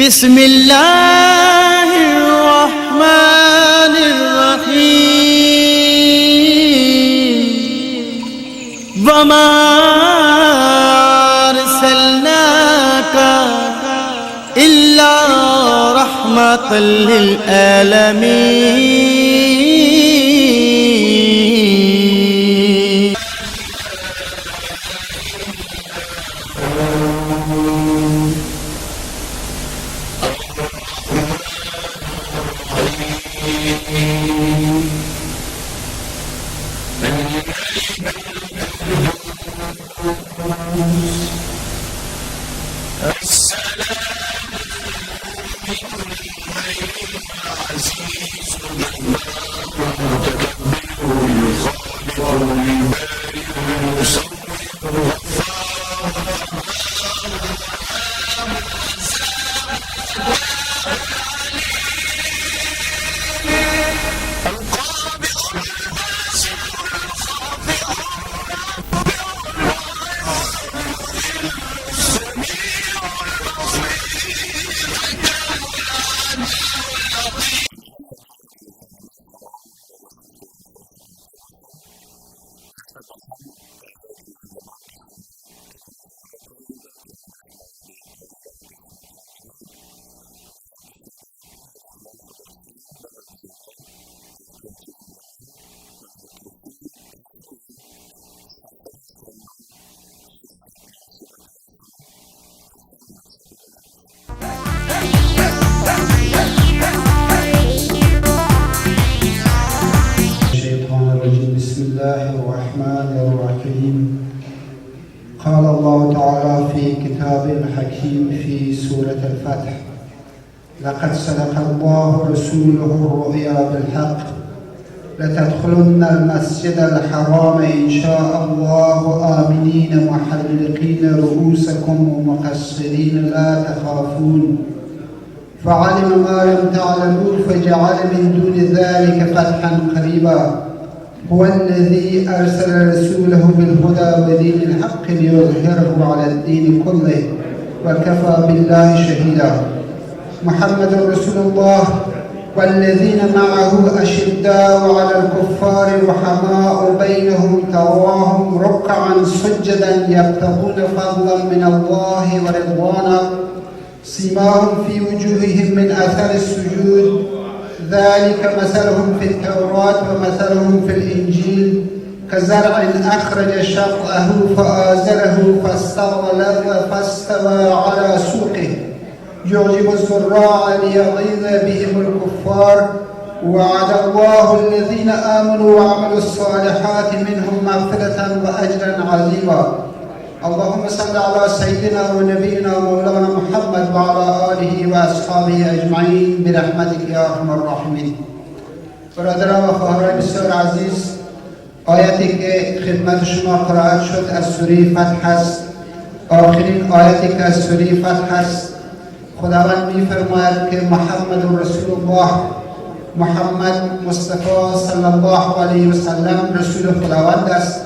بسم الله الرحمن الرحيم وما أرسلناك إلا رحمة للعالمين. بسم الله الرحمن الرحيم. قال الله تعالى في كتاب الحكيم في سورة الفتح: لقد صدق الله رسوله الرؤيا بالحق لتدخلن المسجد الحرام إن شاء الله آمنين محلقين رؤوسكم ومقصرين لا تخافون فعلم ما لم تعلموا فجعل من دون ذلك فتحا قريبا. هو الذي أرسل رسوله بالهدى ودين الحق ليظهره على الدين كله وكفى بالله شهيدا. محمد رسول الله والذين معه أشداء على الكفار رحماء بينهم تراهم ركعا سجدا يبتغون فضلا من الله ورضوانا سيماهم في وجوههم من أثر السجود ذلك مثلهم في التوراة ومثلهم في الإنجيل كزرع أخرج شطأه فآزره فاستوى على سوقه يعجب الزراع ليغيظ بهم الكفار. وعد الله الذين آمنوا وعملوا الصالحات منهم مغفرة وأجرا عظيما. اللهم صل على سيدنا ونبينا مولانا محمد وعلى آله وأصحابه أجمعين برحمتك يا أرحم الراحمين. برادران و خواهران بسیار عزیز، آیتی که خدمت شما قرائت شد از سوره فتح است. آخرین آیتی که از سوره فتح است. خداوند می‌فرماید که محمد رسول الله، محمد مصطفی صلی الله علیه و سلم رسول خداوند است.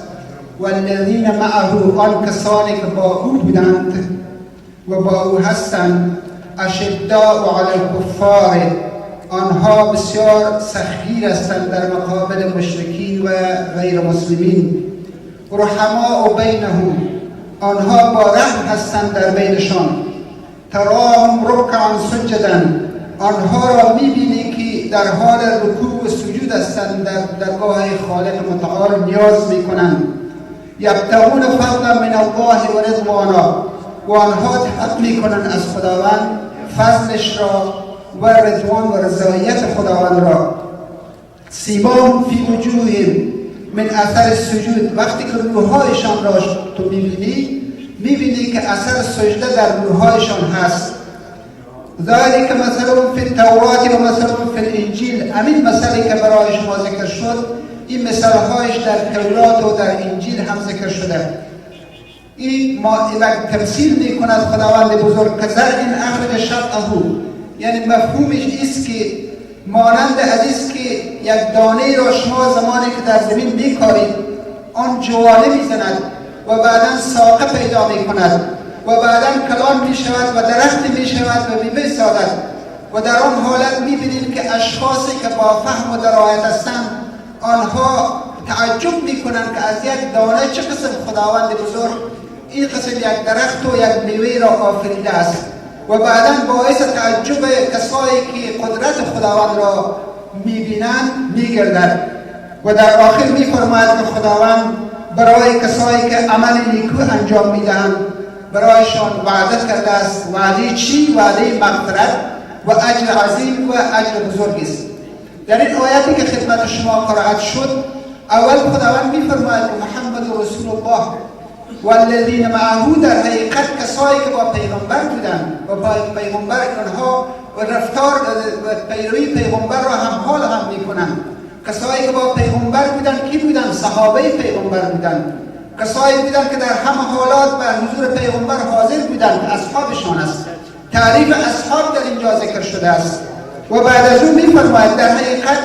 والذین معه، آن کسانی که با او بودند و با او هستند، اشداء علی الکفار، آنها بسیار سخیر هستند در مقابل مشرکین و غیر مسلمین. رحماء بینهم، آنها با رحم هستند در بینشان. تراهم رکعا سجدا، آنها را میبینی که در حال رکوع و سجود هستند، در درگاه خالق متعال نیاز میکنند. یبتغون فضلا من الله و رضوانا، و آنها طلب میکنند از خداوند فضلش را و رضوان و رضایت خداوند را. سیماهم فی وجوههم من اثر السجود، وقتی که روحایشان را تو میبینی که اثر سجده در روحایشان هست. ذلك مثلهم فی التوراة و مثلهم فی الانجیل، همین مثلی که برای شما ذکر شد، این مثالهایش در تورات و در انجیل هم ذکر شده. این تمثیل میکند خداوند بزرگ که زرع اخرج شطأه، یعنی مفهومش است که مانند است که یک دانه را شما زمانی که در زمین میکارید آن جوانه میزند و بعدا ساقه پیدا میکند و بعدا کلان می شود و درخت می شود و می سازد و در آن حالت می بینید که اشخاصی که با فهم و درایت هستند آنها تعجب می کنند که از یک دانه چه قسم خداوند بزرگ این قسم یک درخت و یک میوه را آفریده است و بعدا باعث تعجب کسایی که قدرت خداوند را می بینند می گردد و در آخر می فرماید که خداوند برای کسایی که عمل نیکو انجام می دهند برایشان وعده کرده است. وعده چی؟ وعده مغفرت و اجر عظیم و اجر بزرگی است. در این آیاتی که خدمت شما قرائت شد اول خداوند می فرماید که محمد رسول الله و الذین معه در حقیقت کسایی که با پیغمبر بودند و با پیغمبر آنها و رفتار و پیروی پیغمبر را حال هم می کنند. کسایی که با پیغمبر بودند کی بودند؟ صحابه پیغمبر بودند. کسایی بودند که در همه حالات به حضور پیغمبر حاضر بودند، اصحابشان است. تعریف اصحاب در اینجا ذکر شده است و بعد از اون می‌فرماید در حقیقت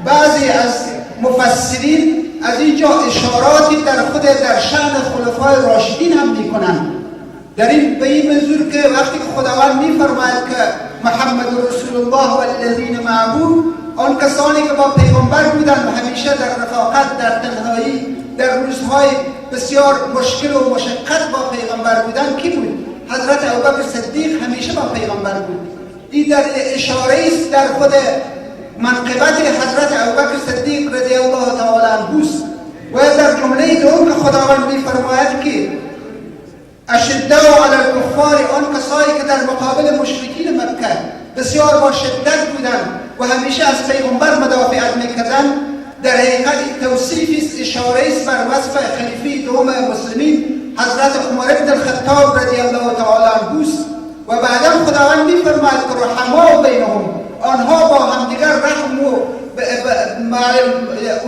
بعضی از مفسرین از اینجا اشاراتی در خود در شأن خلفای راشدین هم می‌کنند در این به این منظور که وقتی که خداوند می‌فرماید که محمد رسول الله و الذین معه آن کسانی که با پیغمبر بودند و همیشه در رفاقت در تنهایی در روزهای بسیار مشکل و مشقت با پیغمبر بودند کی بود؟ حضرت ابوبکر صدیق همیشه با پیغمبر بود. این در اشاره است در خود منقبت حضرت ابوبکر صدیق رضی الله تعالی عنه است و در جمله دوم که خداوند می‌فرماید که اشداء علی الکفار آن کسایی که در مقابل مشرکین مکه بسیار با شدت بودند و همیشه از پیغمبر مدافعت می‌کردند در حقیقت توصیف است اشاره است بر وصف خلیفه دوم مسلمین حضرت عمر بن الخطاب رضی الله تعالی عنه است و بعدا خداوند می‌فرماید که رحما بینهم آنها با همدیگر رحم و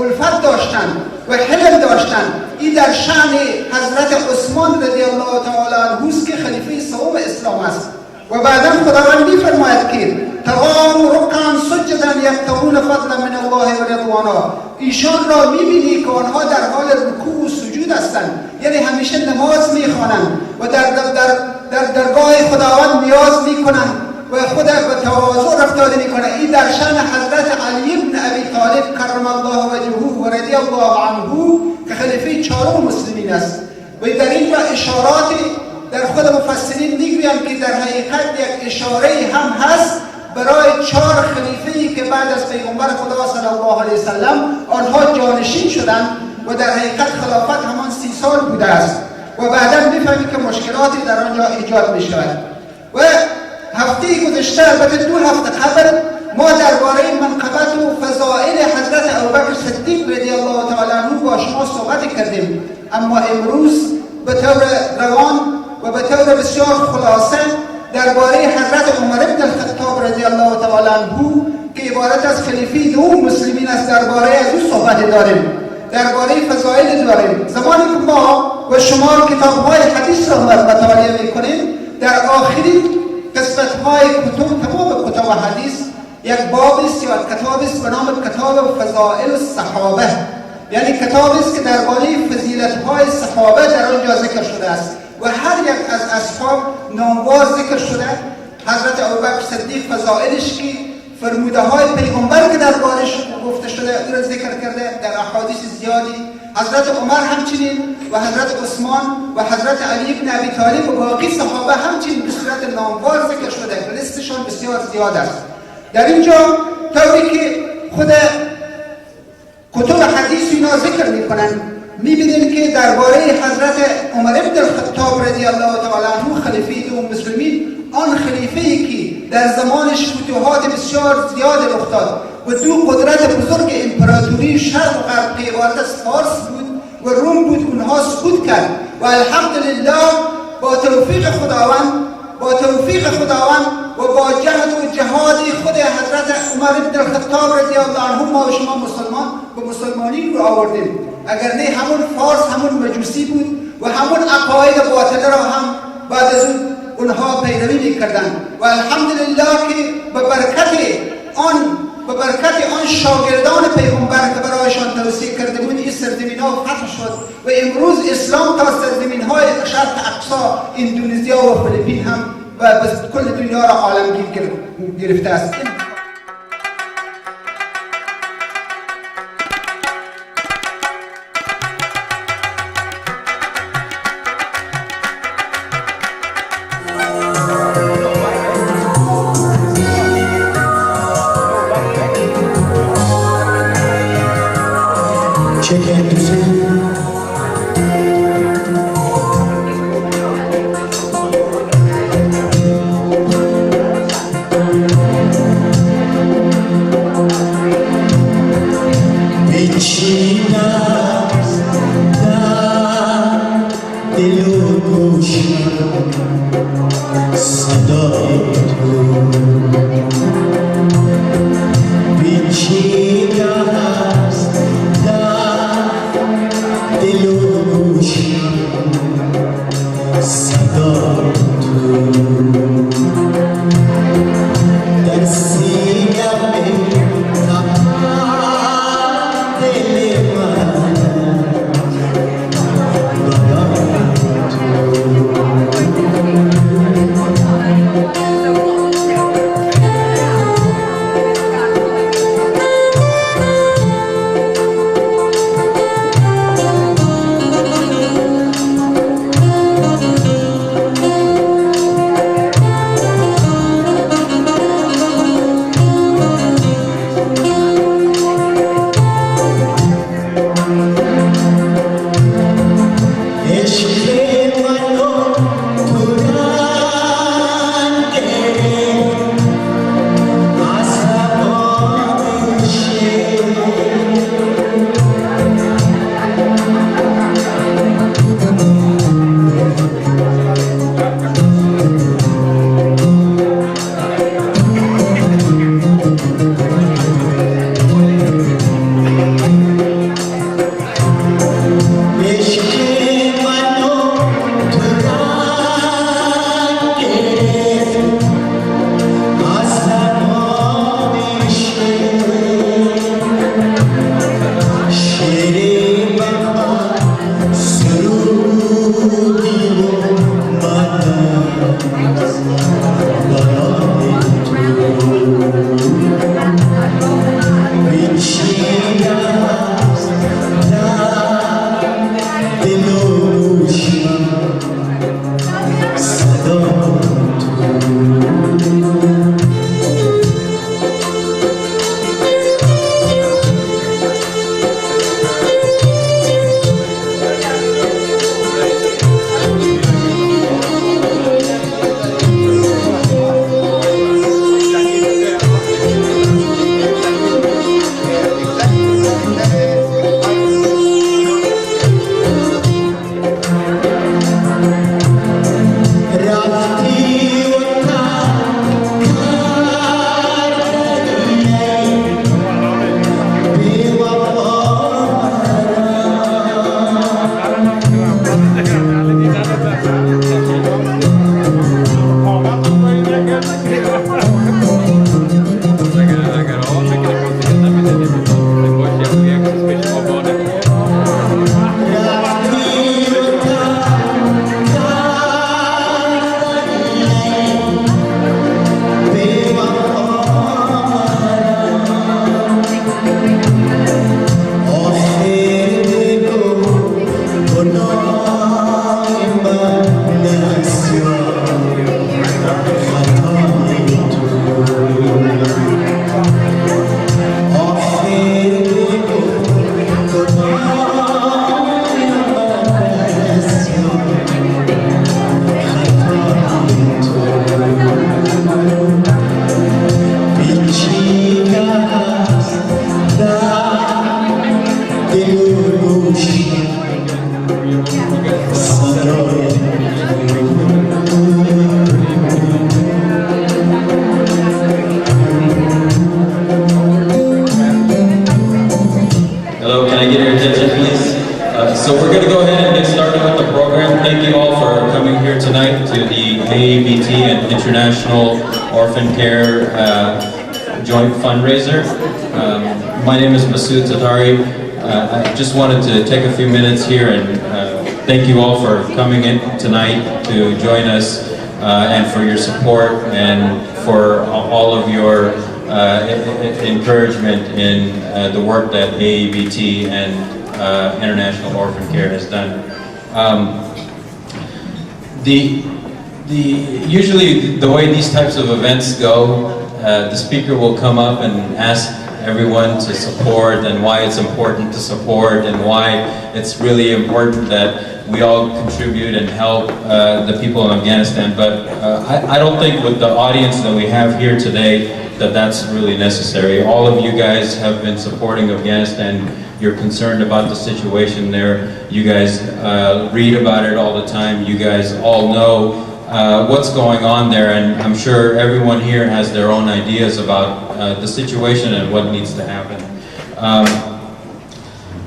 الفت داشتند و حلم داشتند. این در شأن حضرت عثمان رضی الله تعالی عنه است که خلیفه سوم اسلام است و بعدا خداوند می‌فرماید که تقاموا رکعا سجدا یبتغون فضلا من الله و رضوانا ایشان را می‌بینی که آنها در حال رکوع و سجود هستند، یعنی همیشه نماز می‌خوانند و در درگاه خداوند نیاز می‌کنند و خود به تواضع رفتار می‌کنند. این در شأن حضرت علی بن ابی طالب کرم الله وجهه و رضی الله عنه که خلیفه چهارم مسلمین است و در اینجا اشاراتی در خود مفسرین میگویند که در حقیقت یک اشاره هم هست برای چهار خلیفه‌ای که بعد از پیغمبر خدا صلی الله علیه وسلم آنها جانشین شدند و در حقیقت خلافت همان 30 سال بوده است و بعدا می‌فهمید که مشکلاتی در آنجا ایجاد می‌شود. و هفته گذشته البته 2 هفته قبل ما درباره منقبت و فضائل حضرت ابوبکر صدیق رضی الله تعالی عنه با شما صحبت کردیم، اما امروز به طور روان و به طور بسیار خلاصه درباره حضرت عمر بن الخطاب رضی الله تعالی عنه که عبارت از خلیفه دوم مسلمین است درباره از او صحبت داریم، درباره فضایل داریم. زمانی که ما و شما کتاب‌های حدیث را مطالعه می‌کنیم در آخرین قسمت‌های تمام کتاب حدیث یک باب است یا کتاب است به نام کتاب فضائل الصحابه، یعنی کتاب است که درباره فضیلت‌های صحابه در آنجا ذکر شده است و هر یک از اصحاب ناموار ذکر شده. حضرت ابوبکر صدیق فضائلش که فرموده های پیغمبر که دربارش گفته شده او را ذکر کرده در احادیث زیادی. حضرت عمر همچنین و حضرت عثمان و حضرت علی بن ابی طالب و باقی صحابه همچنین به صورت ناموار ذکر شده، لیستشان بسیار زیاد است. در اینجا طوری که خود کتب حدیث اینا ذکر میکنن میبینیم که درباره حضرت عمر بن الخطاب رضی الله تعالی عنه خلیفه دوم مسلمین، آن خلیفه‌ای که در زمانش فتوحات بسیار زیاد رخ داد و 2 قدرت بزرگ امپراتوری شرق و غرب که عبارت از فارس بود و روم بود اونها سقوط کرد و الحمدلله با توفیق خداوند و با جهد و جهاد خود حضرت عمر بن الخطاب رضی الله عنه ما و شما مسلمانی رو آوردیم. اگر نه همون فارس همون مجوسی بود و همون عقاید باطله را هم بعد از اونها پیروی می‌کردند و الحمدلله که به برکت آن شاگردان پیغمبر که برایشان توصیه کرده بود این سرزمین‌ها فتح شد و امروز اسلام تا سرزمین‌های های شرق اقصا اندونزیا و فیلیپین هم و بس کل دنیا را عالمگیر گرفته است. So we're going to go ahead and get started with the program. Thank you all for coming here tonight to the AABT and International Orphan Care joint fundraiser. My name is Masood Zadari. I just wanted to take a few minutes here and thank you all for coming in tonight to join us and for your support and for all of your encouragement in the work that AEBT and International Orphan Care has done. Usually the way these types of events go, the speaker will come up and ask everyone to support and why it's important to support and why it's really important that we all contribute and help the people in Afghanistan. But I don't think with the audience that we have here today that that's really necessary. All of you guys have been supporting Afghanistan. You're concerned about the situation there. You guys read about it all the time. You guys all know what's going on there, and I'm sure everyone here has their own ideas about the situation and what needs to happen.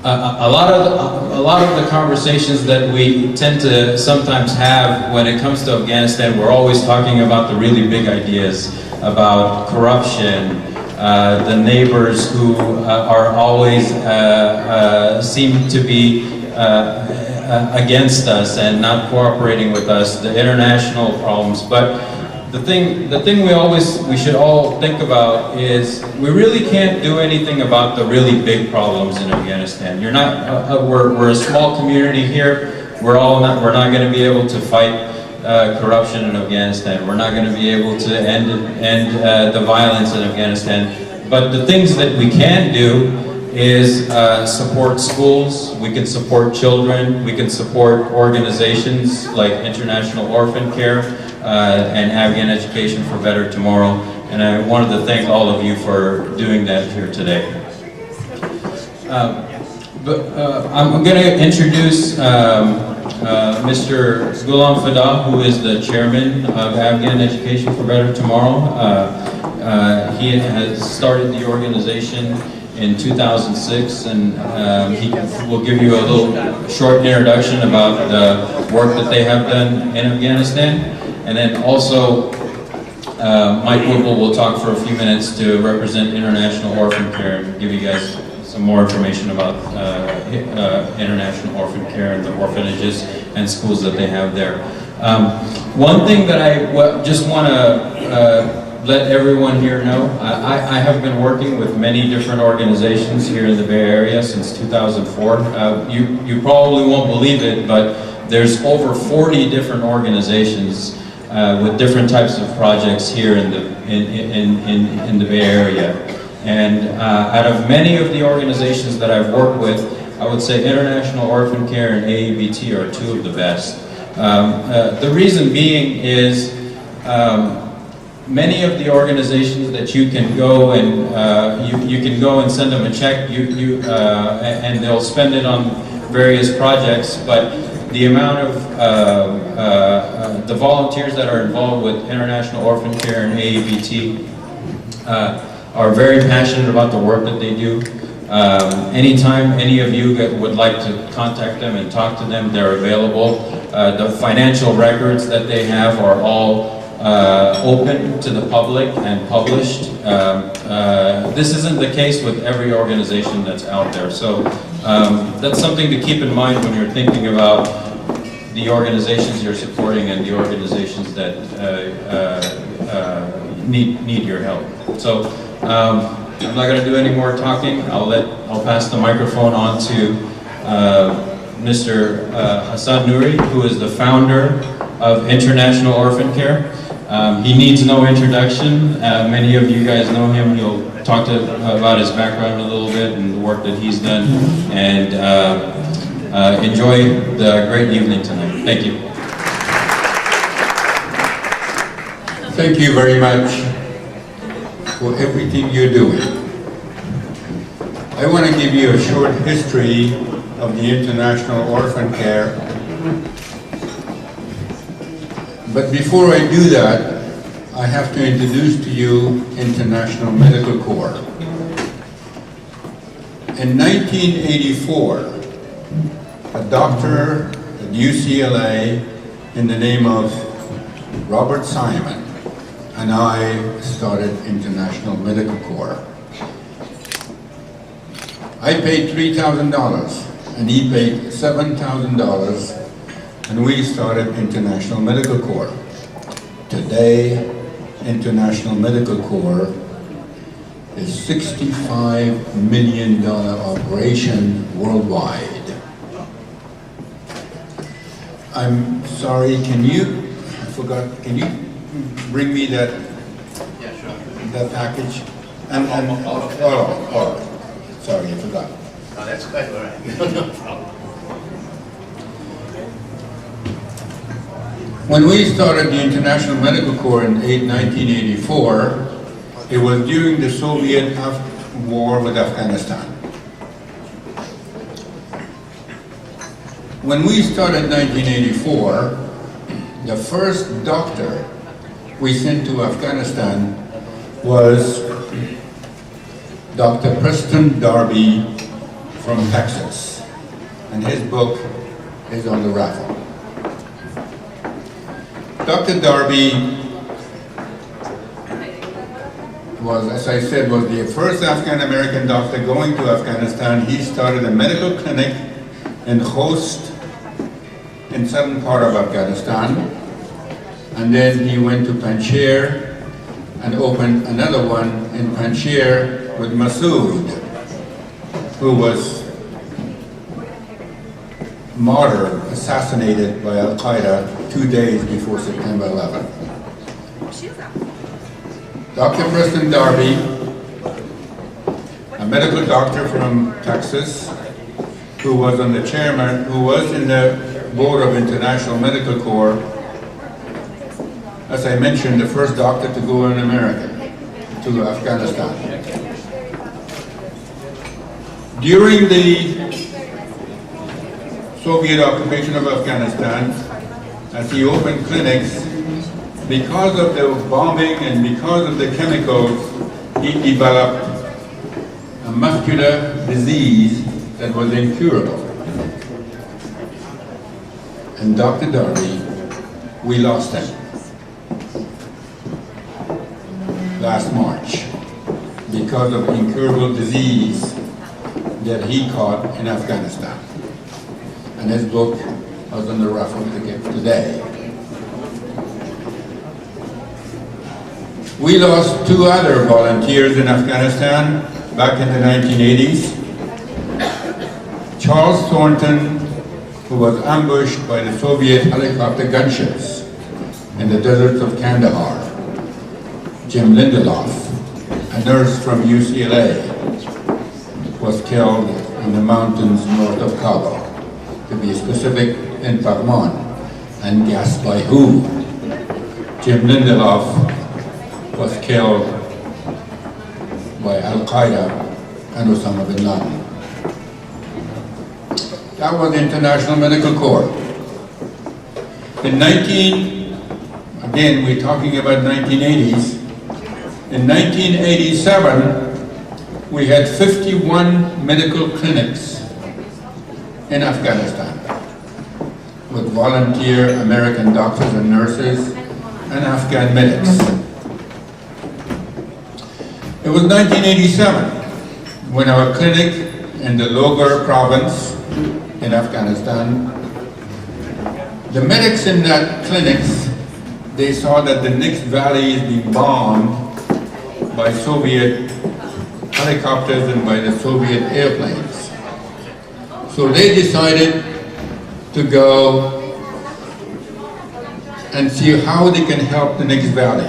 A lot of the conversations that we tend to sometimes have when it comes to Afghanistan, we're always talking about the really big ideas about corruption, the neighbors who are always seem to be against us and not cooperating with us, the international problems. But the thing we should all think about is we really can't do anything about the really big problems in Afghanistan. You're not. We're a small community here. We're not going to be able to fight corruption in Afghanistan. We're not going to be able to end the violence in Afghanistan. But the things that we can do is support schools, we can support children, we can support organizations like International Orphan Care and Afghan Education for Better Tomorrow. And I wanted to thank all of you for doing that here today. I'm going to introduce Mr. Ghulam Fada, who is the chairman of Afghan Education for Better Tomorrow. He has started the organization in 2006, and he will give you a little short introduction about the work that they have done in Afghanistan. And then also Mike Whipple will talk for a few minutes to represent International Orphan Care and give you guys some more information about International Orphan Care and the orphanages and schools that they have there. One thing that I just want to let everyone here know, I have been working with many different organizations here in the Bay Area since 2004. You probably won't believe it, but there's over 40 different organizations with different types of projects here in the Bay Area. And out of many of the organizations that I've worked with, I would say International Orphan Care and AEBT are two of the best. The reason being is many of the organizations that you can go and you can go and send them a check, and they'll spend it on various projects, but the amount of the volunteers that are involved with International Orphan Care and AEBT are very passionate about the work that they do. Anytime any of you would like to contact them and talk to them, they're available. The financial records that they have are all open to the public and published. This isn't the case with every organization that's out there. So that's something to keep in mind when you're thinking about the organizations you're supporting and the organizations that need your help. So I'm not going to do any more talking. I'll pass the microphone on to Mr. Hassan Nouri, who is the founder of International Orphan Care. He needs no introduction. Many of you guys know him. He'll talk about his background a little bit and the work that he's done. And enjoy the great evening tonight. Thank you. Thank you very much for everything you're doing. I want to give you a short history of the International Orphan Care. But before I do that, I have to introduce to you International Medical Corps. In 1984, a doctor at UCLA in the name of Robert Simon and I started International Medical Corps. I paid $3,000 and he paid $7,000 and we started International Medical Corps. Today, International Medical Corps is $65 million operation worldwide. I'm sorry, can you bring me that? Yeah, sure. That package? And sorry, I forgot. Oh, that's quite all right. No problem. When we started the International Medical Corps in 1984, it was during the Soviet war with Afghanistan. When we started 1984, the first doctor we sent to Afghanistan was Dr. Preston Darby from Texas, and his book is on the raffle. Dr. Darby was, as I said, was the first Afghan-American doctor going to Afghanistan. He started a medical clinic in Khost, in southern part of Afghanistan, and then he went to Panjshir and opened another one in Panjshir with Masood, who was martyred, assassinated by Al-Qaeda 2 days before September 11th. Dr. Preston Darby, a medical doctor from Texas, who was in the board of International Medical Corps, as I mentioned, the first doctor to go in America to Afghanistan. During the Soviet occupation of Afghanistan, as he opened clinics, because of the bombing and because of the chemicals, he developed a muscular disease that was incurable. And Dr. Darby, we lost him last March because of incurable disease that he caught in Afghanistan. And his book was on the raffle ticket today. We lost 2 other volunteers in Afghanistan back in the 1980s. Charles Thornton, who was ambushed by the Soviet helicopter gunships in the deserts of Kandahar. Jim Lindelof, a nurse from UCLA, was killed in the mountains north of Kabul, to be specific, in Parman, and guessed by who? Jim Lindelof was killed by Al-Qaeda and Osama bin Laden. That was the International Medical Corps. Again, we're talking about 1980s. In 1987, we had 51 medical clinics in Afghanistan with volunteer American doctors and nurses and Afghan medics. It was 1987 when our clinic in the Logar province in Afghanistan, the medics in that clinics, they saw that the next valley is being bombed by Soviet helicopters and by the Soviet airplanes. So they decided to go and see how they can help the next valley.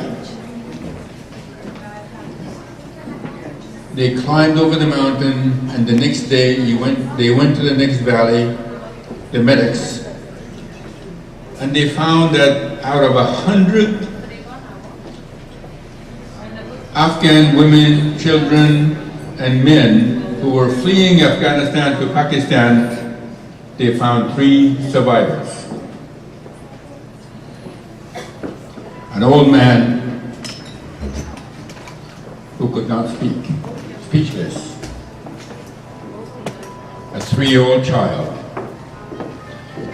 They climbed over the mountain, and the next day they went to the next valley, the medics, and they found that out of 100 Afghan women, children, and men who were fleeing Afghanistan to Pakistan, they found 3 survivors. An old man who could not speak, speechless. A 3-year-old child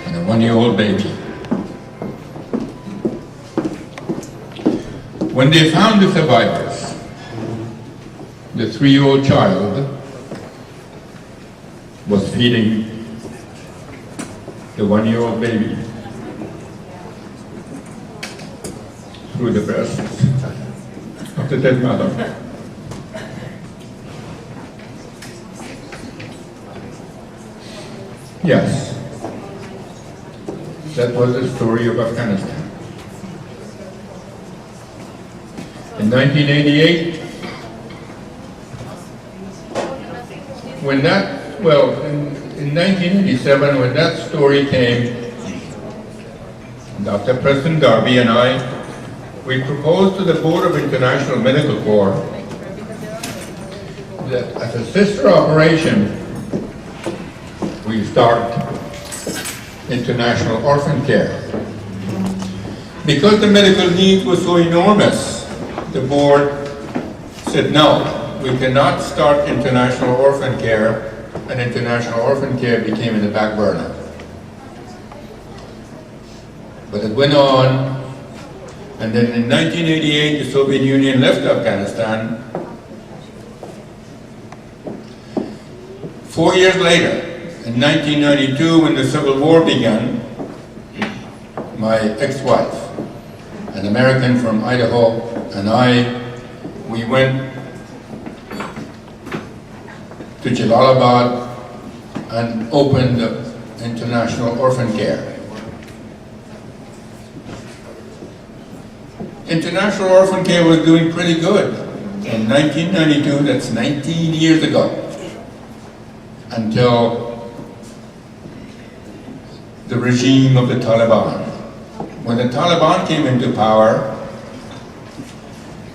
and a 1-year-old baby. When they found the survivors, the 3-year-old child was feeding the 1-year-old baby through the breast of the dead mother. Yes, that was the story of Afghanistan. In 1988, when that, well, in 1987, when that story came, Dr. Preston Darby and I, we proposed to the Board of International Medical Corps that as a sister operation, we start international orphan care. Because the medical need was so enormous, the board said no, we cannot start international orphan care, and international orphan care became in the back burner. But it went on, and then in 1988 the Soviet Union left Afghanistan. 4 years later, in 1992, when the Civil War began, my ex-wife, an American from Idaho, and we went to Jalalabad and opened the International Orphan Care. International Orphan Care was doing pretty good. In 1992, that's 19 years ago, until the regime of the Taliban. When the Taliban came into power,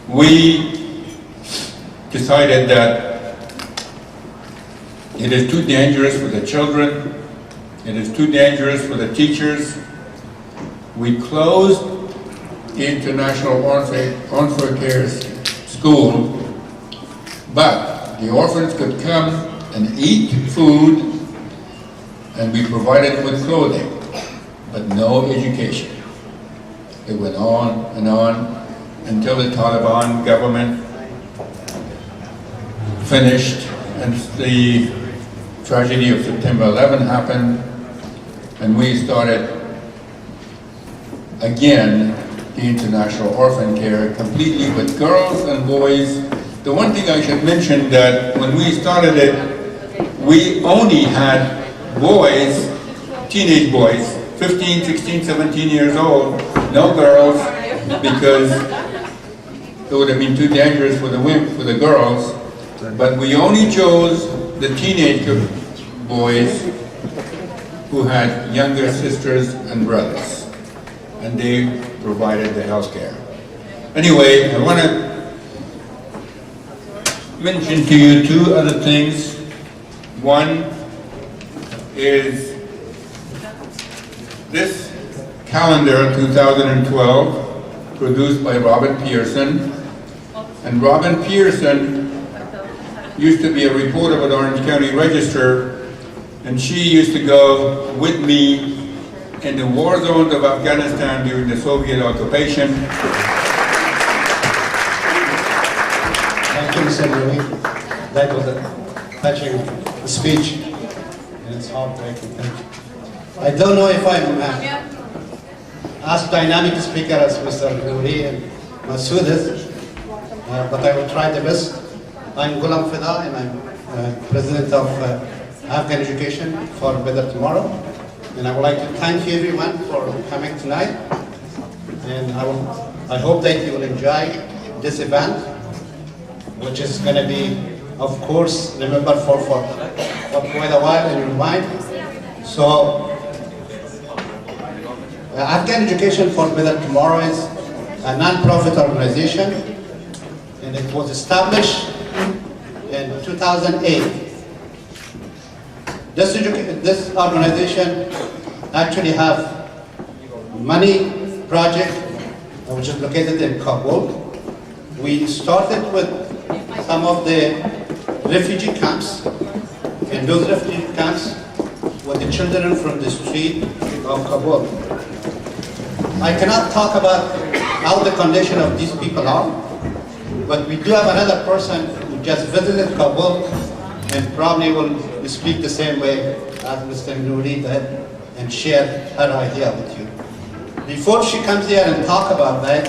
we decided that it is too dangerous for the children, it is too dangerous for the teachers. We closed the International Orphan Care School, but the orphans could come and eat food, and we provided them with clothing, but no education. It went on and on until the Taliban government finished and the tragedy of September 11 happened, and we started again the International Orphan Care completely with girls and boys. The one thing I should mention that when we started it, we only had boys, teenage boys, 15, 16, 17 years old, no girls, because it would have been too dangerous for the women, for the girls. But we only chose the teenage boys who had younger sisters and brothers, and they provided the health care. Anyway, I want to mention to you two other things. One is this calendar 2012 produced by Robin Pearson. And Robin Pearson used to be a reporter with Orange County Register, and she used to go with me in the war zones of Afghanistan during the Soviet occupation. Thank you, Mr. Louis. That was a touching speech. And it's heartbreaking. Thank you. I don't know if I'm as dynamic a speaker as Mr. Nouri and Masood is, but I will try the best. I'm Ghulam Fida, and I'm President of Afghan Education for Better Tomorrow. And I would like to thank you everyone for coming tonight. And I hope that you will enjoy this event, which is going to be, of course, remembered for quite a while in your mind. So, Afghan Education for Better Tomorrow is a non-profit organization, and it was established in 2008. This organization actually have money project which is located in Kabul. We started with some of the refugee camps, and those refugee camps were the children from the street of Kabul. I cannot talk about how the condition of these people are, but we do have another person who just visited Kabul and probably will speak the same way as Mr. Nouri did and share her idea with you. Before she comes here and talk about that,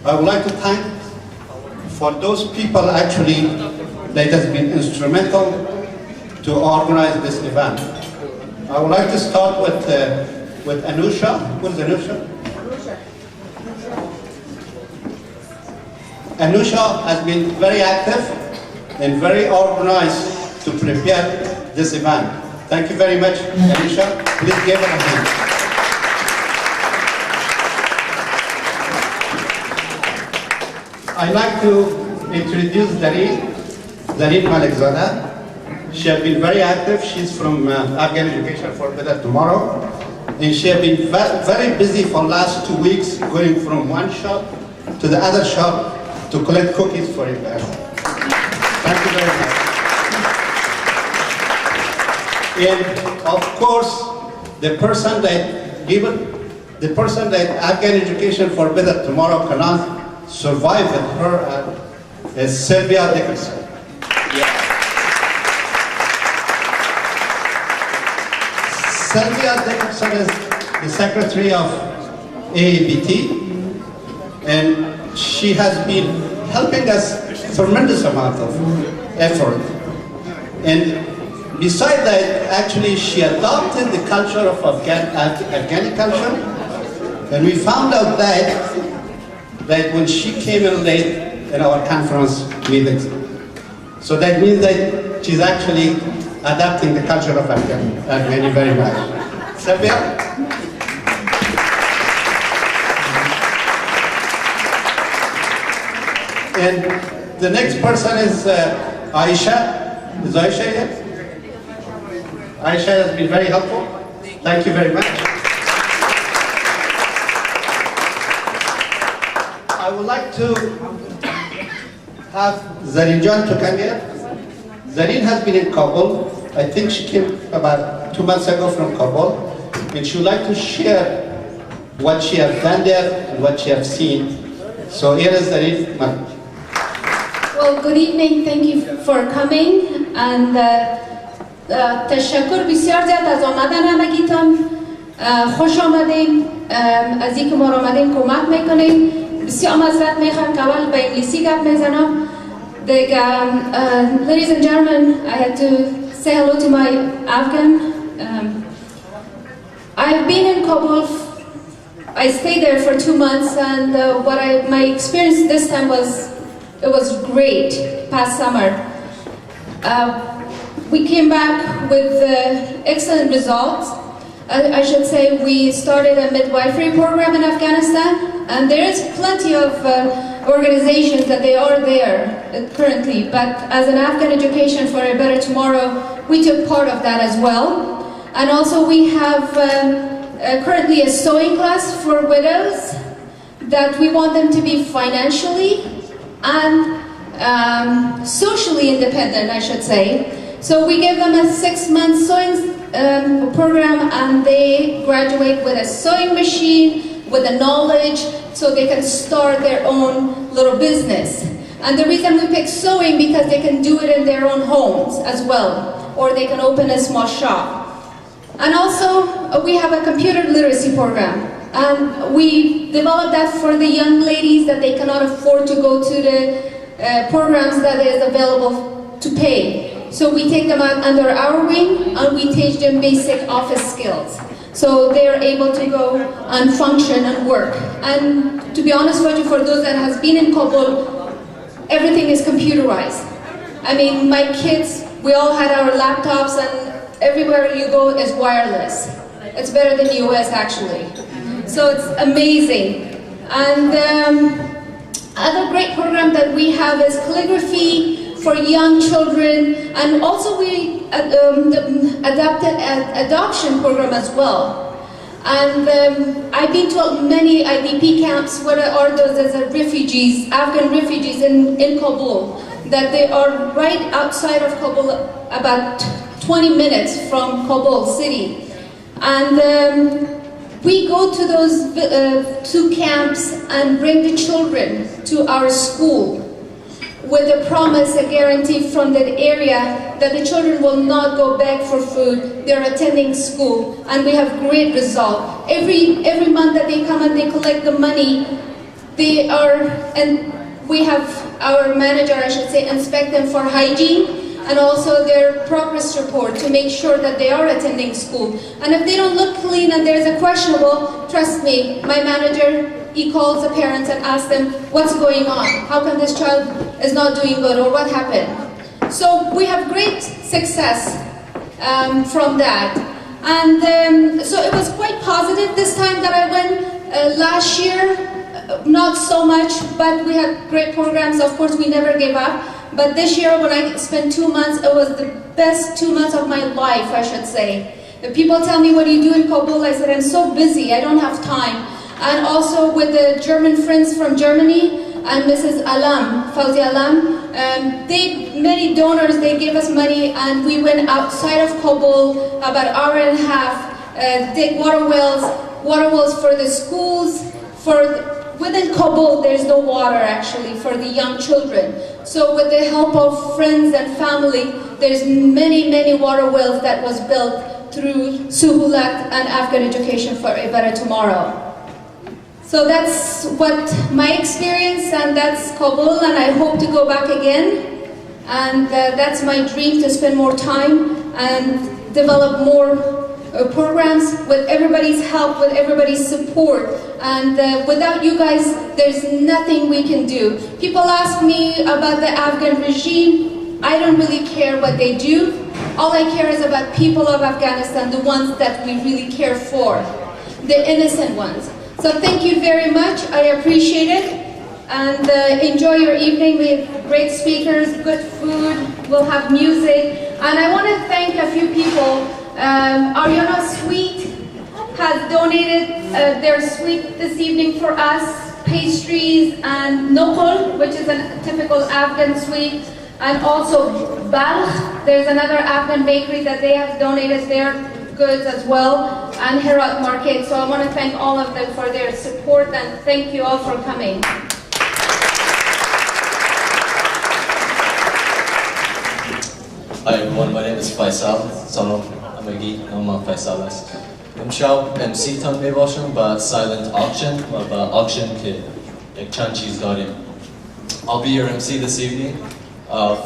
I would like to thank for those people actually that has been instrumental to organize this event. I would like to start with Anusha. Who's Anusha? Anusha has been very active and very organized to prepare this event. Thank you very much, Anusha. Please give her a hand. I'd like to introduce Zareen Malikzada. She has been very active. She's from Afghan Education for Better Tomorrow. And she has been very busy for the last 2 weeks, going from one shop to the other shop to collect cookies for event. Thank you very much. And of course, the person that Afghan Education for Better Tomorrow cannot survive with her is Sylvia Dickerson. Sylvia Dickerson is the secretary of AABT, and she has been helping us tremendous amount of effort. And besides that, actually she adopted the culture of Afghani culture, and we found out that when she came in late in our conference meetings. So that means that she's actually adapting the culture of Afghani very much. Sylvia? And the next person is Aisha. Is Aisha here? Aisha has been very helpful. Thank you very much. I would like to have Zareen John to come here. Zareen has been in Kabul. I think she came about 2 months ago from Kabul, and she would like to share what she has done there and what she has seen. So here is Zareen. Well, good evening. Thank you for coming. And تشکر بسیار زیاد از آمدن همگیتان. خوش آمدین. از اینکه ما را آمدین کمک میکنین. بسیار معذرت میخوام که اول به انگلیسی گپ میزنم. Ladies and gentlemen, I had to say hello to my Afghan. I've been in Kabul. I stayed there for 2 months, and my experience this time was great. Past summer, we came back with excellent results. I should say we started a midwifery program in Afghanistan, and there is plenty of organizations that they are there currently, but as an Afghan Education for a Better Tomorrow, we took part of that as well. And also we have currently a sewing class for widows that we want them to be financially and socially independent, I should say. So we give them a 6-month sewing program, and they graduate with a sewing machine, with the knowledge, so they can start their own little business. And the reason we pick sewing, because they can do it in their own homes as well, or they can open a small shop. And also, we have a computer literacy program. And we developed that for the young ladies that they cannot afford to go to the programs that is available to pay. So we take them out under our wing, and we teach them basic office skills. So they're able to go and function and work. And to be honest with you, for those that has been in Kabul, everything is computerized. I mean, my kids, we all had our laptops, and everywhere you go is wireless. It's better than the US, actually. So it's amazing. And other great program that we have is calligraphy for young children, and also we adopted an adoption program as well. And I've been to many IDP camps where there are those as refugees, Afghan refugees in Kabul, that they are right outside of Kabul, about 20 minutes from Kabul city. And we go to those two camps and bring the children to our school with a promise, a guarantee from that area that the children will not go beg for food. They're attending school, and we have great result. Every month that they come and they collect the money, They are, and we have our manager, I should say, inspect them for hygiene and also their progress report to make sure that they are attending school. And if they don't look clean and there's a questionable, trust me, my manager, he calls the parents and asks them, what's going on? How come this child is not doing good, or what happened? So we have great success from that. And so it was quite positive this time that I went. Last year, not so much, but we had great programs. Of course, we never gave up. But this year, when I spent 2 months, it was the best 2 months of my life, I should say. If people tell me, what do you do in Kabul? I said, I'm so busy, I don't have time. And also with the German friends from Germany, and Mrs. Alam, Fauzi Alam, many donors, they gave us money, and we went outside of Kabul, about an hour and a half, dig water wells for the schools. Within Kabul, there's no water actually for the young children. So with the help of friends and family, there's many water wells that was built through Suhulat and Afghan Education for a Better Tomorrow. So that's what my experience, and that's Kabul, and I hope to go back again. And that's my dream, to spend more time and develop more programs with everybody's help, with everybody's support. And without you guys, there's nothing we can do. People ask me about the Afghan regime. I don't really care what they do. All I care is about people of Afghanistan, the ones that we really care for, the innocent ones. So thank you very much. I appreciate it. And enjoy your evening. We have great speakers, good food, we'll have music. And I want to thank a few people. Ariana Sweet has donated their sweet this evening for us, pastries and nokol, which is a typical Afghan sweet, and also balkh. There's another Afghan bakery that they have donated their goods as well, and Herat Market. So I want to thank all of them for their support, and thank you all for coming. Hi everyone, my name is Faisal. Amagi, I'm Faisal. امشب MC تان میباشم با silent auction و با auction که یک چند چیز داریم. I'll be your MC this evening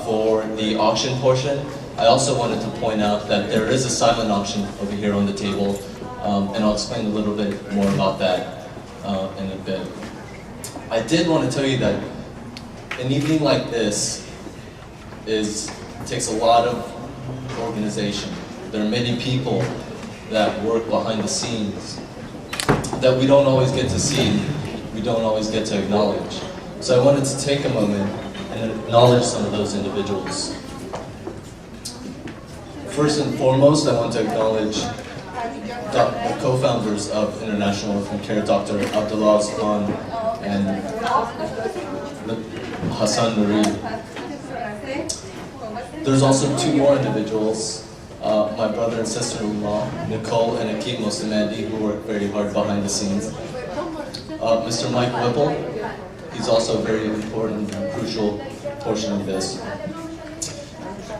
for the auction portion. I also wanted to point out that there is a silent auction over here on the table, and I'll explain a little bit more about that in a bit. I did want to tell you that an evening like this takes a lot of organization. There are many people that work behind the scenes that we don't always get to see, we don't always get to acknowledge. So I wanted to take a moment and acknowledge some of those individuals. First and foremost, I want to acknowledge the co-founders of International Orphan Care, Dr. Abdullah Osman and Hassan Nuri. There's also two more individuals, my brother and sister-in-law, Nicole and Akeem Mostamandi, who work very hard behind the scenes. Mr. Mike Whipple, he's also a very important and crucial portion of this.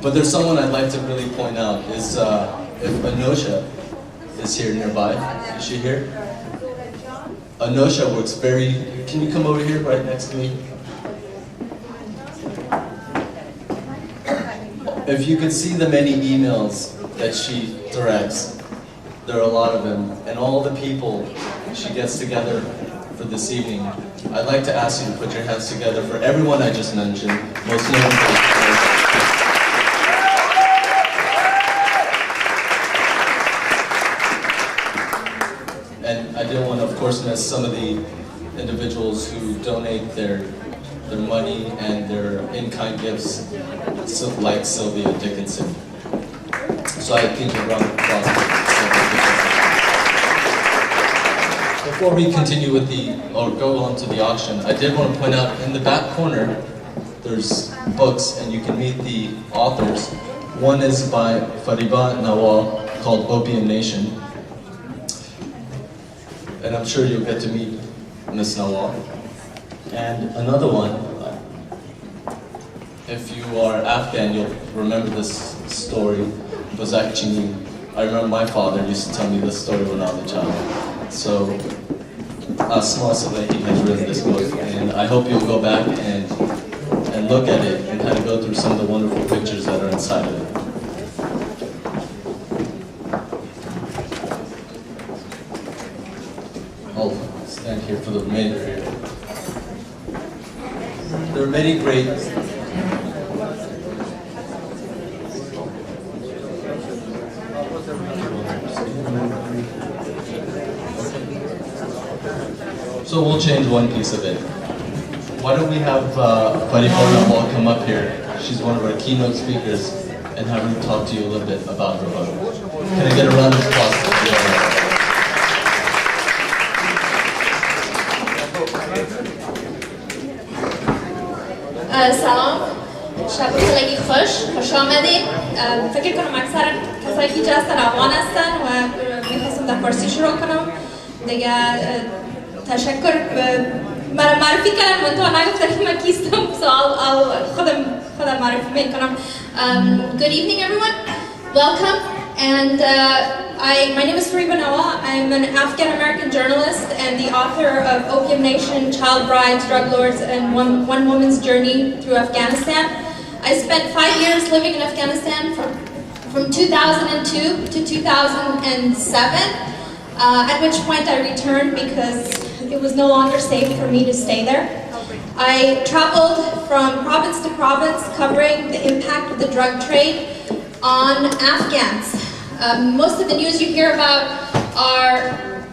But there's someone I'd like to really point out, is if Anosha is here nearby. Is she here? Anosha works can you come over here right next to me? If you could see the many emails that she directs, there are a lot of them, and all the people she gets together for this evening, I'd like to ask you to put your hands together for everyone I just mentioned, most notably. And I didn't want to, of course, miss some of the individuals who donate their money and their in-kind gifts, like Sylvia Dickinson. So I think a round of applause. Before we continue with or go on to the auction, I did want to point out in the back corner, there's books and you can meet the authors. One is by Fariba Nawal called Opium Nation. And I'm sure you'll get to meet Ms. Nawal. And another one, if you are Afghan, you'll remember this story. Bazak Chini. I remember my father used to tell me this story when I was a child. So Asma Salehi has written this book, and I hope you'll go back and look at it and kind of go through some of the wonderful pictures that are inside of it. I'll stand here for the remainder here. There are many great So we'll change one piece of it. Why don't we have Paripurna Wall come up here? She's one of our keynote speakers, and have her talk to you a little bit about her book. Can I get a round of applause? سلام، شب خیلی خوش آمدید. فکر کنم اکثر کسایی که اینجا هستن افغان هستن و میخواستم در فارسی شروع کنم. دیگه تشکر برای معرفی کردن منتها نگفتن که من کیستم. خودم معرفی میکنم. Good evening everyone. Welcome. And my name is Fariba Nawal. I'm an Afghan-American journalist and the author of Opium Nation, Child Brides, Drug Lords, and One Woman's Journey Through Afghanistan. I spent 5 years living in Afghanistan from 2002 to 2007, at which point I returned because it was no longer safe for me to stay there. I traveled from province to province covering the impact of the drug trade on Afghans. Most of the news you hear about are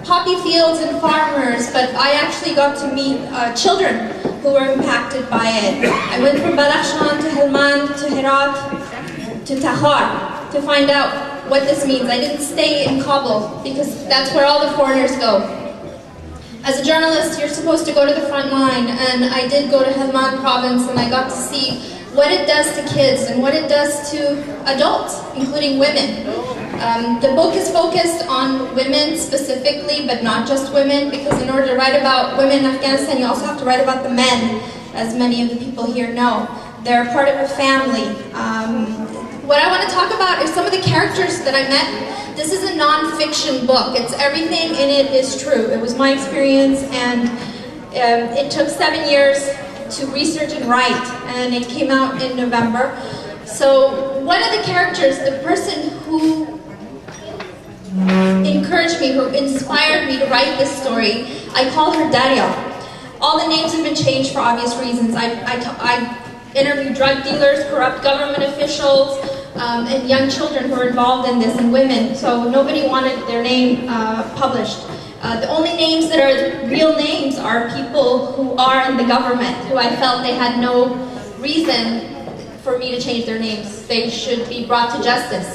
poppy fields and farmers, but I actually got to meet children who were impacted by it. I went from Badakhshan to Helmand to Herat to Tahar to find out what this means. I didn't stay in Kabul because that's where all the foreigners go. As a journalist, you're supposed to go to the front line, and I did go to Helmand province and I got to see what it does to kids and what it does to adults, including women. The book is focused on women specifically, but not just women, because in order to write about women in Afghanistan, you also have to write about the men, as many of the people here know. They're part of a family. What I want to talk about is some of the characters that I met. This is a non-fiction book. It's everything in it is true. It was my experience, and it took 7 years to research and write, and it came out in November. So one of the characters, the person who encouraged me, who inspired me to write this story, I call her Darya. All the names have been changed for obvious reasons. I interviewed drug dealers, corrupt government officials, and young children who were involved in this, and women, so nobody wanted their name published. The only names that are real names are people who are in the government, who I felt they had no reason for me to change their names. They should be brought to justice.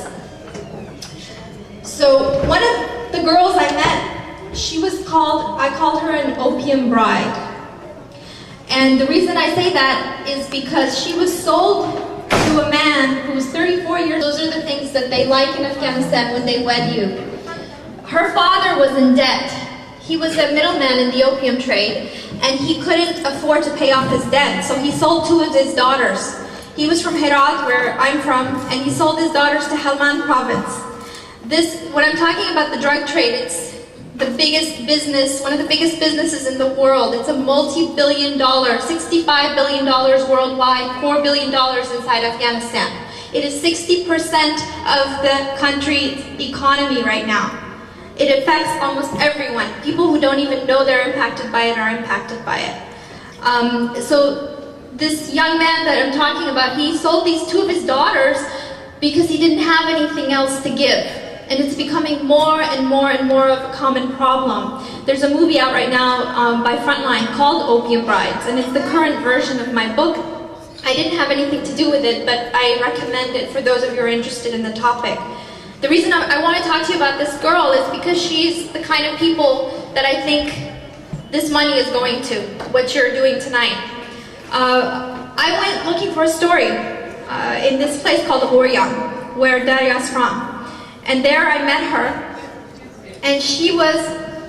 So one of the girls I met, I called her an opium bride. And the reason I say that is because she was sold to a man who was 34 years old. Those are the things that they like in Afghanistan when they wed you. Her father was in debt. He was a middleman in the opium trade, and he couldn't afford to pay off his debt, so he sold 2 of his daughters. He was from Herat, where I'm from, and he sold his daughters to Helmand province. When I'm talking about the drug trade, it's the biggest business, one of the biggest businesses in the world. It's a multi-billion dollar, $65 billion worldwide, $4 billion inside Afghanistan. It is 60% of the country's economy right now. It affects almost everyone. People who don't even know they're impacted by it are impacted by it. So this young man that I'm talking about, he sold these 2 of his daughters because he didn't have anything else to give. And it's becoming more and more and more of a common problem. There's a movie out right now by Frontline called Opium Brides, and it's the current version of my book. I didn't have anything to do with it, but I recommend it for those of you who are interested in the topic. The reason I want to talk to you about this girl is because she's the kind of people that I think this money is going to, what you're doing tonight. I went looking for a story in this place called Oryang, where Darya's from. And there I met her, and she was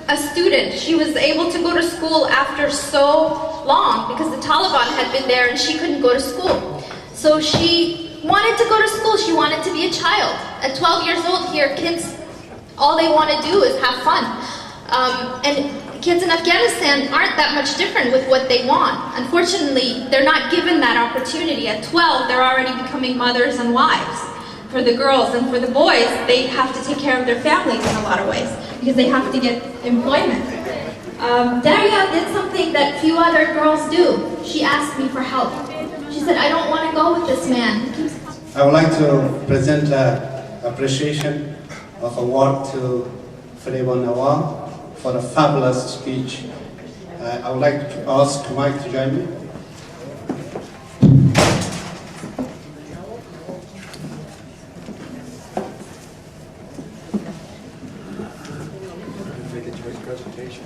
a student. She was able to go to school after so long because the Taliban had been there and she couldn't go to school. So she wanted to go to school. She wanted to be a child. At 12 years old here, kids, all they want to do is have fun. And kids in Afghanistan aren't that much different with what they want. Unfortunately, they're not given that opportunity. At 12, they're already becoming mothers and wives. For the girls and for the boys, they have to take care of their families in a lot of ways because they have to get employment. Daria did something that few other girls do. She asked me for help. She said, I don't want to go with this man. I would like to present appreciation of award to Fariba Nawal for a fabulous speech. I would like to ask Mike to join me. Make a joint presentation.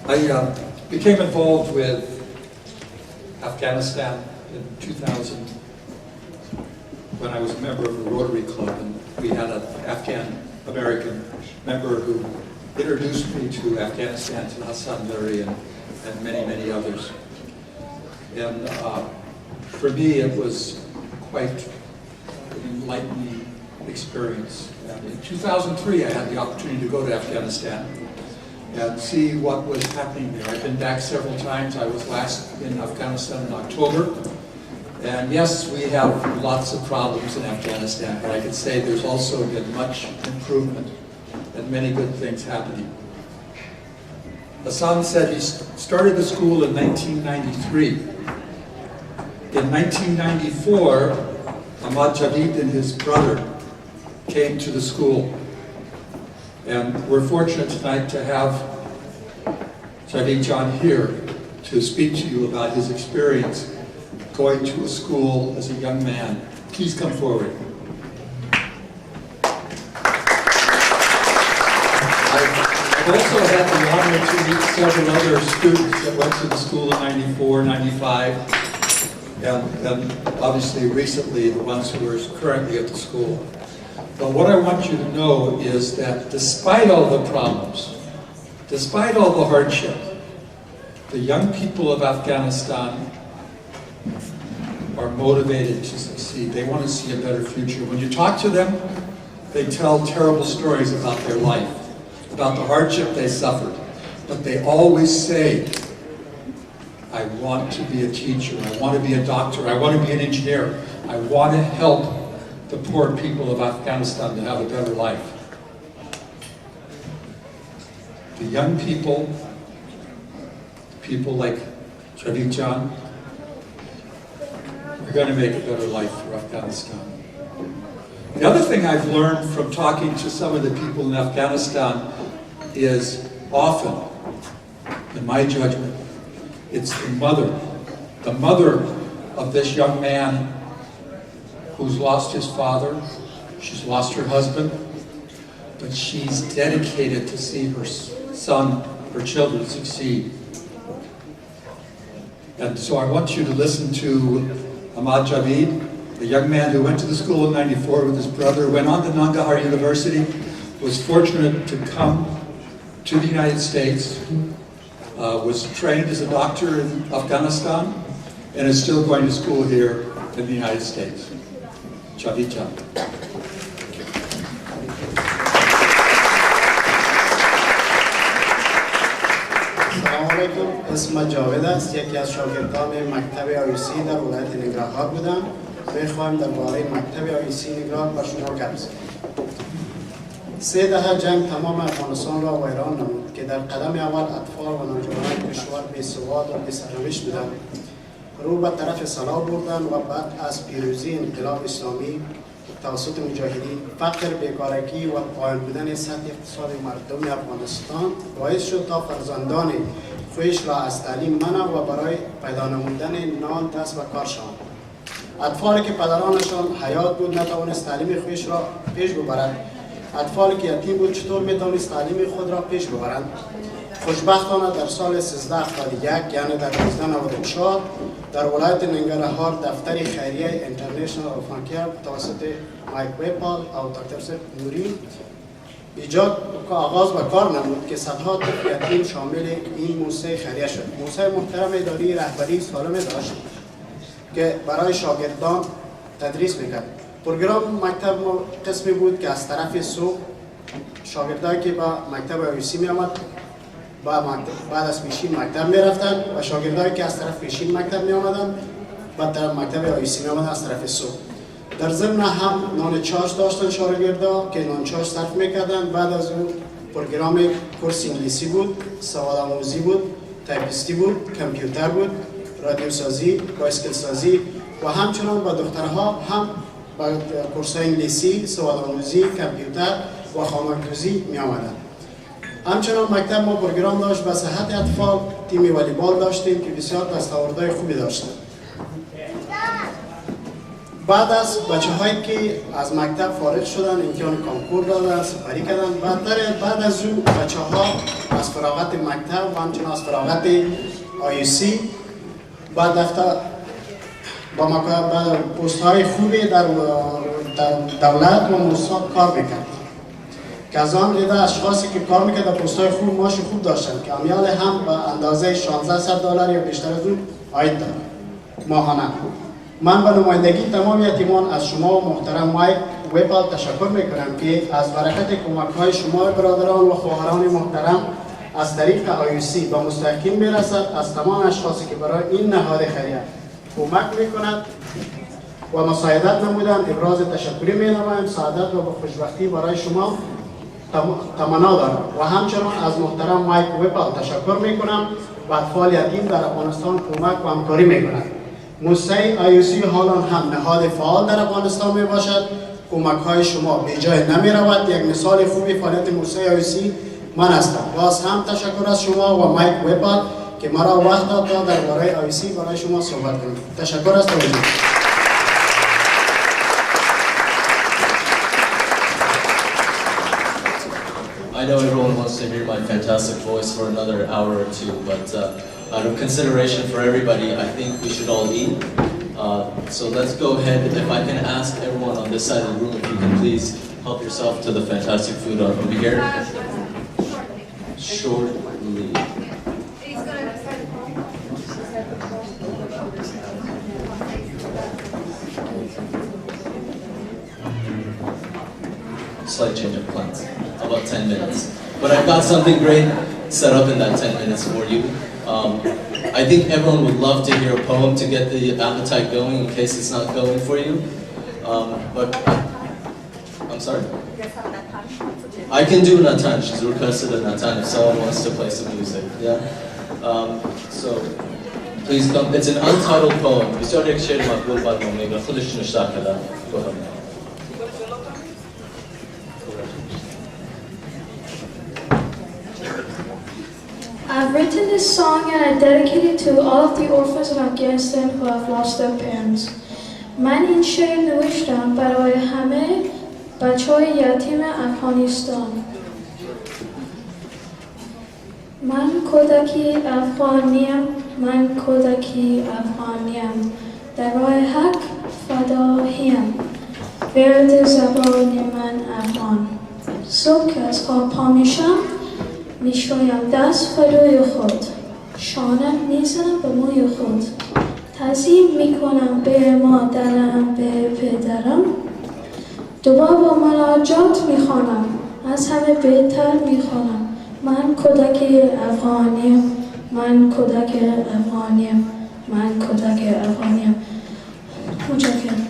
I became involved with Afghanistan in 2000 when I was a member of the Rotary Club, and we had an Afghan American member who introduced me to Afghanistan, to Hassan Nuri and many, many others. And for me, it was quite an enlightening experience. And in 2003, I had the opportunity to go to Afghanistan and see what was happening there. I've been back several times. I was last in Afghanistan in October. And yes, we have lots of problems in Afghanistan, but I can say there's also been much improvement and many good things happening. Hassan said he started the school in 1993. In 1994, Ahmad Javid and his brother came to the school. And we're fortunate tonight to have Javid John here to speak to you about his experience going to a school as a young man. Please come forward. I've also had the honor to meet several other students that went to the school in 94, 95, and obviously recently the ones who are currently at the school. But what I want you to know is that despite all the problems, despite all the hardship, the young people of Afghanistan are motivated to succeed. They want to see a better future. When you talk to them, they tell terrible stories about their life, about the hardship they suffered. But they always say, I want to be a teacher, I want to be a doctor, I want to be an engineer, I want to help the poor people of Afghanistan to have a better life. The young people, people like Javid John, are going to make a better life for Afghanistan. The other thing I've learned from talking to some of the people in Afghanistan is often, in my judgment, it's the mother of this young man who's lost his father, she's lost her husband, but she's dedicated to see her son, her children succeed. And so I want you to listen to Ahmad Javid, a young man who went to the school in 94 with his brother, went on to Nangarhar University, was fortunate to come to the United States, was trained as a doctor in Afghanistan, and is still going to school here in the United States. Javid John. سلام علیکم. اسم جاوید است. یکی از شاگردان مکتب آیوسی در ولایت ننگرهار بودم. میخوایم درباره مکتب آیوسی نگران بر شما گپ بزنم. 3 دهه جنگ تمام افغانستان را ویران نمود که در قدم اول اطفال و نوجوانان کشور بی‌سواد و بی‌سرنوشت بودند. رو به طرف صلاح بردند و بعد از پیروزی انقلاب اسلامی توسط مجاهدین فقر، بیکارگی و پایین بودن سطح اقتصاد مردم افغانستان باعث شد تا فرزندان خویش را از تعلیم منع و برای پیدا نمودن نان دست به کار شوند. اطفالی که پدرانشان حیات بود نتوانست تعلیم خویش را پیش ببرند. اطفالی که یتیم بود چطور میتوانست تعلیم خود را پیش ببرند؟ خوشبختانه در سال 1371 یعنی در 1994 در ولایت ننگرهار دفتر خیریه اینترنشنال آفانکر توسط مایک ویپال و دکتر سید نوری ایجاد و آغاز به کار نمود که صدها طفل یتیم شامل این موسسه خیریه شد. موسسه محترم اداری رهبری سالم داشت که برای شاگردان تدریس میکرد. پروگرام مکتب قسمی بود که از طرف صبح شاگردانی که با مکتب آیوسی می آمد بعد از پیشین مکتب می رفتن و شاگردانی که از طرف پیشین مکتب می آمدن بعد طرف مکتب آیوسی می آمدن از طرف صبح. در ضمن هم نان چاش داشتن شاگردا که نان چاش صرف میکردن. بعد از اون پروگرام کورس انگلیسی بود، سواد آموزی بود، تایپیستی بود، کامپیوتر بود، رادیو سازی، بایسکل سازی و همچنان با دخترها هم با کورس انگلیسی، سواد آموزی، کامپیوتر و خامک‌دوزی می آمدن. همچنان مکتب ما پروگرام داشت به صحت اطفال، تیم والیبال داشتیم که بسیار دستاوردهای خوبی داشتن. بعد از بچه‌هایی که از مکتب فارغ شدن امتحان کنکور دادن، سپری کردن، بعد از اون بچه‌ها از فراغت مکتب و همچنان از فراغت آیوسی بعد دفتر با پست‌های خوبی در دولت و مؤسسات کار می‌کرد. که از آن دیده اشخاصی که کار می‌کرد در پست‌های خوب معاش خوب داشتن که امیال هم به اندازه $1600 یا بیشتر از اون عاید دارد ماهانه. من به نمایندگی تمام یتیمان از شما و محترم مایک ویپال تشکر میکنم که از برکت کمک‌های شما برادران و خواهران محترم از طریق آیوسی به مستحقین میرسد. از تمام اشخاصی که برای این نهاد خیریه کمک میکند و مساعدت نمودن ابراز تشکری مینمایم. سعادت و خوشبختی برای شما تمنا دارم و همچنان از محترم مایک ویپال تشکر میکنم و اطفال یتیم در افغانستان کمک و همکاری میکند. موسسه آیوسی حالا هم نهاد فعال در افغانستان می باشد. کمک های شما به جای نمی رود. یک مثال خوبی فعالیت موسسه آیوسی من هستم. باز هم تشکر از شما و مایک ویپال که مرا وقت داد تا درباره آیوسی برای شما صحبت کنم. تشکر از توجه. I know everyone wants to hear my fantastic voice for another hour or two, but out of consideration for everybody, I think we should all eat. So let's go ahead. If I can ask everyone on this side of the room, if you can please help yourself to the fantastic food over here. Shortly. Slight change of plans. About 10 minutes. But I've got something great set up in that 10 minutes for you. I think everyone would love to hear a poem to get the appetite going in case it's not going for you. But I'm sorry? I can do Natan. She's requested a Natan if someone wants to play some music. Yeah. So please come. It's an untitled poem. بسیار یک شعر مقبول بعد ما میگه خودش نشته کرده. Go ahead. I've written this song and I dedicate it to all of the orphans in Afghanistan who have lost their parents. من این شعر نوشتم برای همه بچه‌های یتیم افغانستان. من کودکی افغانیم، من کودکی افغانیم، در راه حق فداییم، ورد زبان من افغان. صبح که از خواب پا میشم میشویم دست فروی خود، شانه میزنم به موی خود، تعظیم میکنم به مادرم، به پدرم، دعا با مناجات میخوانم، از همه بهتر میخوانم. من کودک افغانیم، من کودک افغانیم، من کودک افغانیم. متشکرم.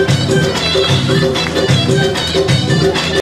Thank you.